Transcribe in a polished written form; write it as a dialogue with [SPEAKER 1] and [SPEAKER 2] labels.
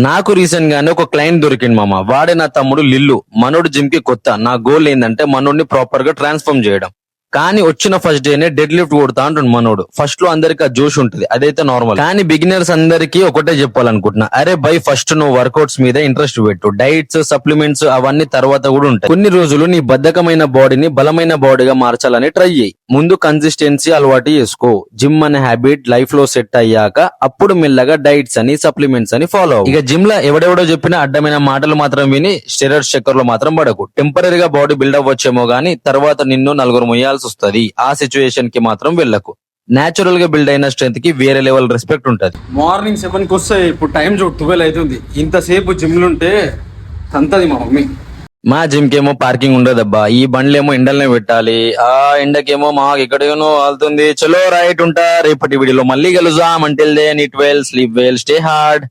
[SPEAKER 1] నాకు రీసెంట్ గానే ఒక క్లయింట్ దొరికింది మామ. వాడే నా తమ్ముడు లిల్లు. మనోడు జిమ్ కి కొత్త. నా గోల్ ఏంటంటే మనోడిని ప్రాపర్ గా ట్రాన్స్ఫార్మ్ చేయడం. కానీ వచ్చిన ఫస్ట్ డేనే డెడ్ లిఫ్ట్ కొడతా అంటుండు మనోడు. ఫస్ట్ లో అందరికి ఆ జోష్ ఉంటుంది, అదైతే నార్మల్. కానీ బిగినర్స్ అందరికీ ఒకటే చెప్పాలనుకుంటున్నా, అరే బై ఫస్ట్ నువ్వు వర్కౌట్స్ మీద ఇంట్రెస్ట్ పెట్టు. డైట్స్, సప్లిమెంట్స్ అవన్నీ తర్వాత కూడా ఉంటాయి. కొన్ని రోజులు నీ బద్ధకమైన బాడీని బలమైన బాడీగా మార్చాలని ట్రై చేయి. ముందు కన్సిస్టెన్సీ అలవాటు చేసుకో. జిమ్ అనే హ్యాబిట్ లైఫ్ లో సెట్ అయ్యాక అప్పుడు మెల్లగా డైట్స్ అని సప్లిమెంట్స్ అని ఫాలో అవ్వు. ఇక జిమ్ లో ఎవడెవడో చెప్పిన అడ్డమైన మాటలు మాత్రం విని స్టెరాయిడ్స్ చక్కర్లో మాత్రం పడకు. టెంపరీగా బాడీ బిల్డ్ అవ్వచ్చేమో గానీ తర్వాత నిన్ను నలుగురు మొయ్యాల్సి వస్తది. ఆ సిచ్యువేషన్ కి మాత్రం వెళ్ళకు. నేచురల్ గా బిల్డ్ అయిన స్ట్రెంత్ కి వేరే లెవెల్ రెస్పెక్ట్ ఉంటది.
[SPEAKER 2] మార్నింగ్ 7 కి వస్తాయి. ఇప్పుడు టైం చూడు 12 అవుతుంది. ఇంతసేపు జిమ్ ఉంటే తంతది మా మమ్మీ.
[SPEAKER 1] మా జిమ్ కేమో పార్కింగ్ ఉండదబ్బా. ఈ బండ్లేమో ఎండలనే పెట్టాలి. ఆ ఎండకేమో మాకు ఎక్కడేనో వాళ్తుంది. చలో రైట్ ఉంటా. రేపటి వీడియోలో మళ్ళీ కలుద్దాం. Until then eat well, sleep well, stay hard.